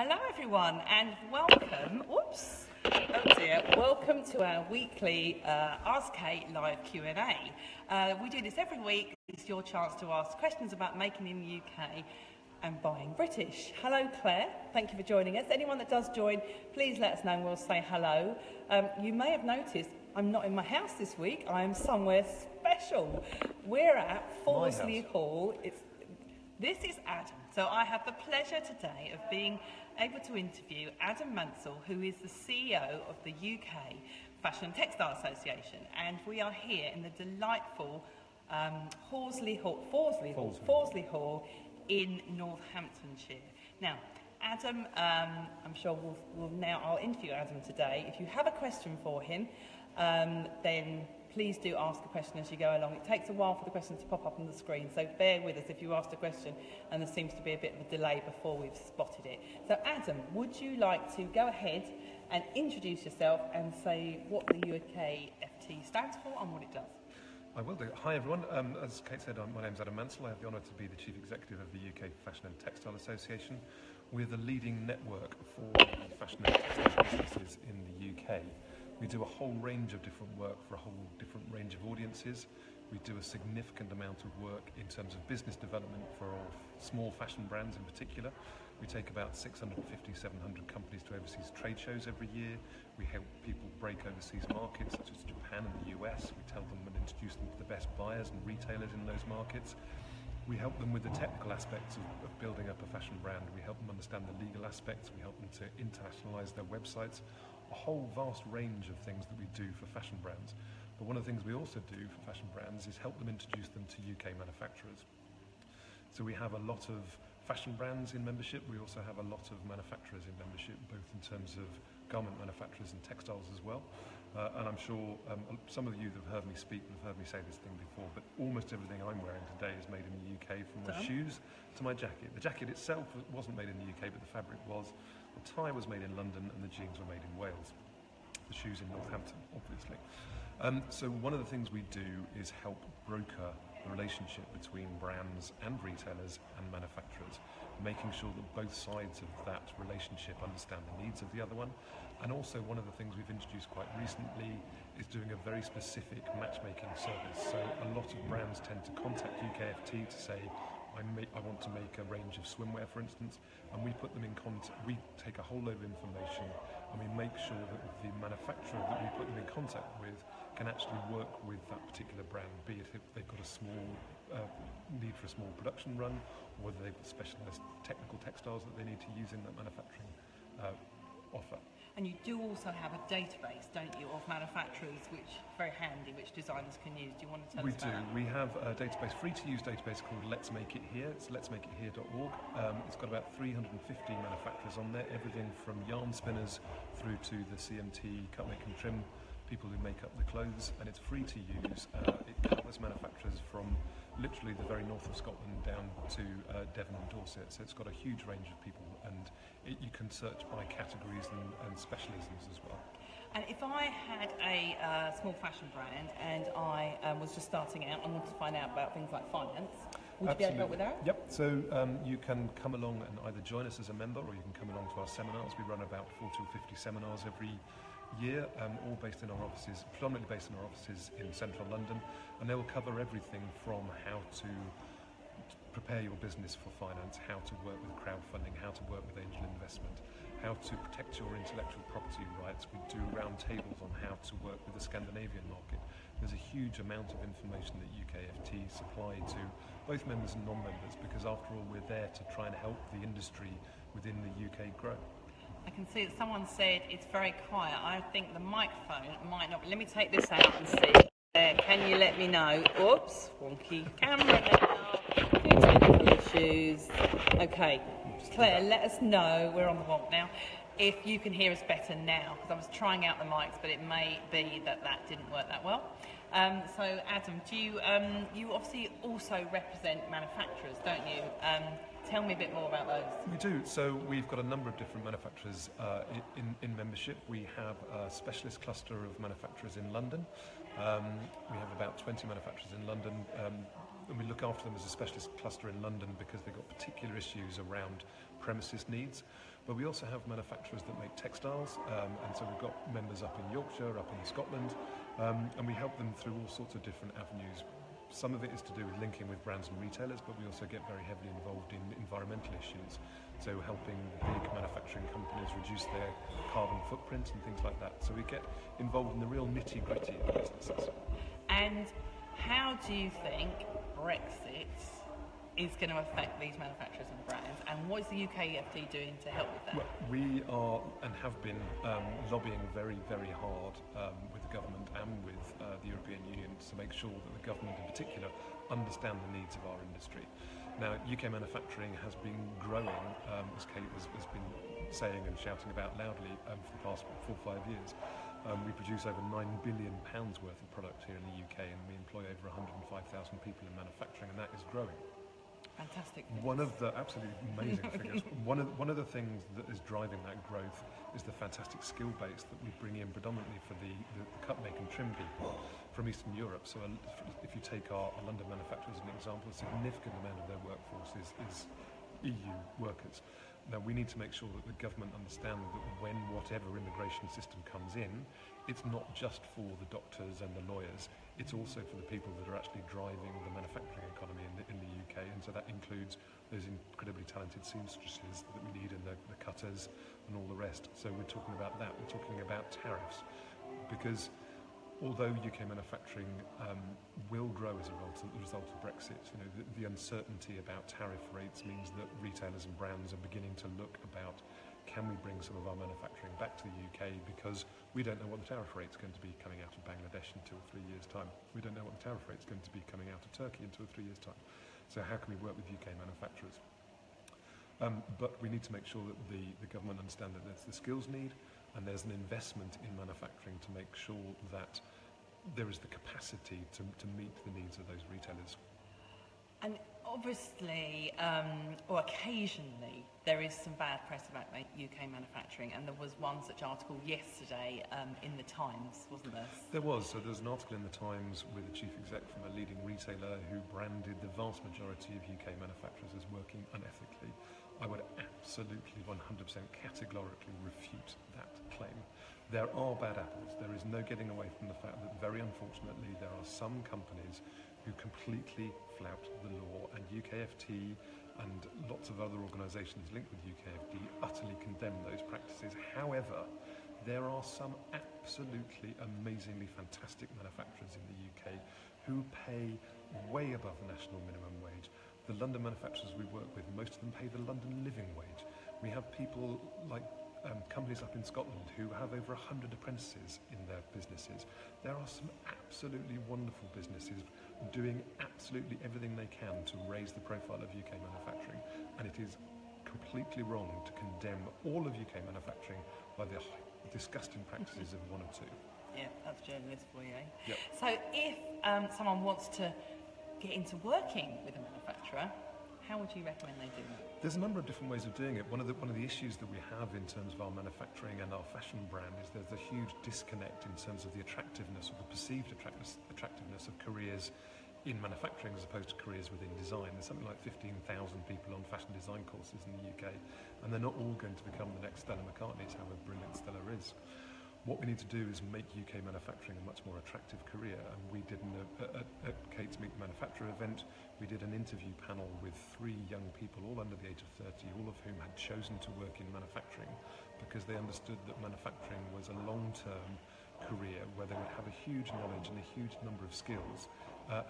Hello everyone and welcome, welcome to our weekly Ask Kate live Q&A. We do this every week. It's your chance to ask questions about making in the UK and buying British. Hello Claire, thank you for joining us. Anyone that does join, please let us know and we'll say hello. You may have noticed I'm not in my house this week, I am somewhere special. We're at Forsley Hall. This is Adam. So I have the pleasure today of being able to interview Adam Mansell, who is the CEO of the UK Fashion Textile Association. And we are here in the delightful Forsley Hall in Northamptonshire. Now, Adam, I'm sure I'll interview Adam today. If you have a question for him, then please do ask a question as you go along. It takes a while for the questions to pop up on the screen, so bear with us if you asked a question and there seems to be a bit of a delay before we've spotted it. So Adam, would you like to go ahead and introduce yourself and say what the UKFT stands for and what it does? I will do. Hi everyone, as Kate said, my name's Adam Mansell. I have the honour to be the Chief Executive of the UK Fashion and Textile Association. We're the leading network for fashion and textile businesses in the UK. We do a whole range of different work for a whole different range of audiences. We do a significant amount of work in terms of business development for small fashion brands in particular. We take about 650, 700 companies to overseas trade shows every year. We help people break overseas markets such as Japan and the US. We tell them and introduce them to the best buyers and retailers in those markets. We help them with the technical aspects of building up a fashion brand. We help them understand the legal aspects. We help them to internationalise their websites. A whole vast range of things that we do for fashion brands. But one of the things we also do for fashion brands is help them introduce them to UK manufacturers. So we have a lot of fashion brands in membership. We also have a lot of manufacturers in membership, both in terms of garment manufacturers and textiles as well. And I'm sure some of you that have heard me speak have heard me say this thing before, but almost everything I'm wearing today is made in the UK, from my shoes to my jacket. The jacket itself wasn't made in the UK, but the fabric was. The tie was made in London and the jeans were made in Wales. The shoes in Northampton, obviously. So one of the things we do is help broker the relationship between brands and retailers and manufacturers, making sure that both sides of that relationship understand the needs of the other one. And also one of the things we've introduced quite recently is doing a very specific matchmaking service. So a lot of brands tend to contact UKFT to say, I want to make a range of swimwear, for instance, and we put them in contact. We take a whole load of information and we make sure that the manufacturer that we put them in contact with can actually work with that particular brand, be it if they've got a small need for a small production run, or whether they've got specialised technical textiles that they need to use in that manufacturing offer. And you do also have a database, don't you, of manufacturers, which is very handy, which designers can use. Do you want to tell us about that? We do. We have a database, free-to-use database called Let's Make It Here. It's letsmakeithere.org. It's got about 350 manufacturers on there, everything from yarn spinners through to the CMT, cut, make and trim, people who make up the clothes, and it's free to use. It covers manufacturers from literally the very north of Scotland down to Devon and Dorset, so it's got a huge range of people, and you can search by categories and specialisms as well. And if I had a small fashion brand and I was just starting out and wanted to find out about things like finance, would you be able to help with that? Yep, so you can come along and either join us as a member, or you can come along to our seminars. We run about 40 or 50 seminars every year, all based in our offices, predominantly based in our offices in central London, and they will cover everything from how to prepare your business for finance, how to work with crowdfunding, how to work with angel investment, how to protect your intellectual property rights. We do round tables on how to work with the Scandinavian market. There's a huge amount of information that UKFT supply to both members and non-members, because after all we're there to try and help the industry within the UK grow. I can see that someone said it's very quiet. I think the microphone might not be. Let me take this out and see. Can you let me know? Oops, wonky camera now. Issues. Okay, Claire, let us know. We're on the wonk now. If you can hear us better now, because I was trying out the mics, but it may be that didn't work that well. So, Adam, do you obviously also represent manufacturers, don't you? Tell me a bit more about those. We do. So we've got a number of different manufacturers in membership. We have a specialist cluster of manufacturers in London. We have about 20 manufacturers in London. And we look after them as a specialist cluster in London because they've got particular issues around premises needs. But we also have manufacturers that make textiles, and so we've got members up in Yorkshire, up in Scotland, and we help them through all sorts of different avenues. Some of it is to do with linking with brands and retailers, but we also get very heavily involved in environmental issues, so helping big manufacturing companies reduce their carbon footprint and things like that. So we get involved in the real nitty-gritty of businesses. And how do you think Brexit is going to affect these manufacturers and brands, and what is the UKFT doing to help with that? Well, we are and have been lobbying very, very hard with the government and with the European Union to make sure that the government in particular understand the needs of our industry. Now, UK manufacturing has been growing, as Kate has been saying and shouting about loudly for the past 4 or 5 years. We produce over £9 billion worth of product here in the UK, and we employ over 105,000 people in manufacturing, and that is growing. Fantastic. One of the absolutely amazing figures. One of the things that is driving that growth is the fantastic skill base that we bring in predominantly for the cut, make and trim people from Eastern Europe. So if you take our London manufacturers as an example, a significant amount of their workforce is EU workers. Now, we need to make sure that the government understand that when whatever immigration system comes in, it's not just for the doctors and the lawyers, it's also for the people that are actually driving the manufacturing economy in the UK, and so that includes those incredibly talented seamstresses that we need, and the cutters and all the rest. So we're talking about that. We're talking about tariffs, because although UK manufacturing will grow as a result of Brexit, you know, the uncertainty about tariff rates means that retailers and brands are beginning to look about, can we bring some of our manufacturing back to the UK, because we don't know what the tariff rate's going to be coming out of Bangladesh in 2 or 3 years' time. We don't know what the tariff rate's going to be coming out of Turkey in 2 or 3 years' time. So how can we work with UK manufacturers? But we need to make sure that the government understand that there's the skills need, and there's an investment in manufacturing to make sure that there is the capacity to meet the needs of those retailers. And obviously, or occasionally, there is some bad press about UK manufacturing, and there was one such article yesterday in the Times, wasn't there? There was. So there's an article in the Times with a chief exec from a leading retailer who branded the vast majority of UK manufacturers as working unethically. I would absolutely 100% categorically refute that claim. There are bad apples. There is no getting away from the fact that, very unfortunately, there are some companies who completely flout the law, and UKFT and lots of other organisations linked with UKFT utterly condemn those practices. However, there are some absolutely amazingly fantastic manufacturers in the UK who pay way above the national minimum wage. The London manufacturers we work with, most of them pay the London living wage. We have people like companies up in Scotland who have over 100 apprentices in their businesses. There are some absolutely wonderful businesses doing absolutely everything they can to raise the profile of UK manufacturing, and it is completely wrong to condemn all of UK manufacturing by the disgusting practices of one or two. Yeah, that's journalist for you, eh? Yep. So if someone wants to get into working with a manufacturer, how would you recommend they do that? There's a number of different ways of doing it. One of the issues that we have in terms of our manufacturing and our fashion brand is there's a huge disconnect in terms of the attractiveness, or the perceived attractiveness of careers in manufacturing as opposed to careers within design. There's something like 15,000 people on fashion design courses in the UK, and they're not all going to become the next Stella McCartney, however brilliant Stella is. What we need to do is make UK manufacturing a much more attractive career, and we did at Kate's Meet the Manufacturer event, we did an interview panel with 3 young people, all under the age of 30, all of whom had chosen to work in manufacturing because they understood that manufacturing was a long-term career where they would have a huge knowledge and a huge number of skills,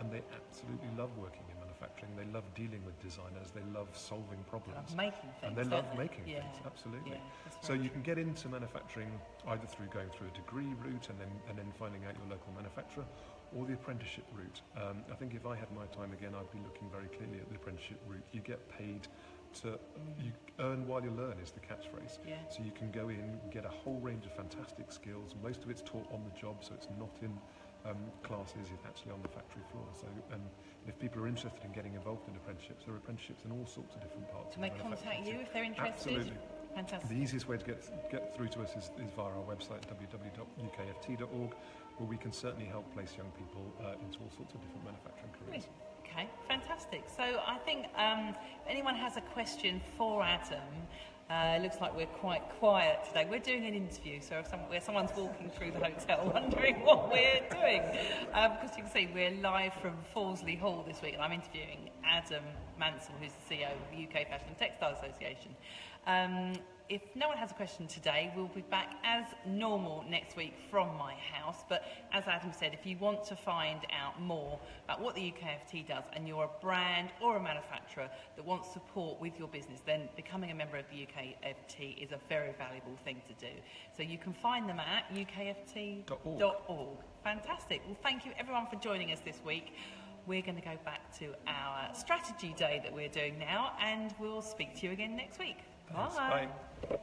and they absolutely love working in manufacturing. They love dealing with designers, they love solving problems, making things, and they love they? making things, absolutely. Yeah, so you can get into manufacturing either through going through a degree route and then finding out your local manufacturer, or the apprenticeship route. I think if I had my time again, I'd be looking very clearly at the apprenticeship route. You get paid to, you earn while you learn is the catchphrase. Yeah. So you can go in, get a whole range of fantastic skills. Most of it's taught on the job, so it's not in classes, it's actually on the factory floor. So if people are interested in getting involved in apprenticeships, there are apprenticeships in all sorts of different parts. Can they contact you if they're interested? Absolutely. Fantastic. The easiest way to get through to us is via our website, www.ukft.org, where we can certainly help place young people into all sorts of different manufacturing careers. Okay, fantastic. So I think if anyone has a question for Adam, It looks like we're quite quiet today. We're doing an interview, so if someone's walking through the hotel wondering what we're doing. Because you can see we're live from Fawsley Hall this week, and I'm interviewing Adam Mansell, who's the CEO of the UK Fashion Textile Association. If no one has a question today, we'll be back as normal next week from my house. But as Adam said, if you want to find out more about what the UKFT does and you're a brand or a manufacturer that wants support with your business, then becoming a member of the UKFT is a very valuable thing to do. So you can find them at ukft.org. Fantastic. Well, thank you everyone for joining us this week. We're going to go back to our strategy day that we're doing now, and we'll speak to you again next week. Thanks. Bye. Bye.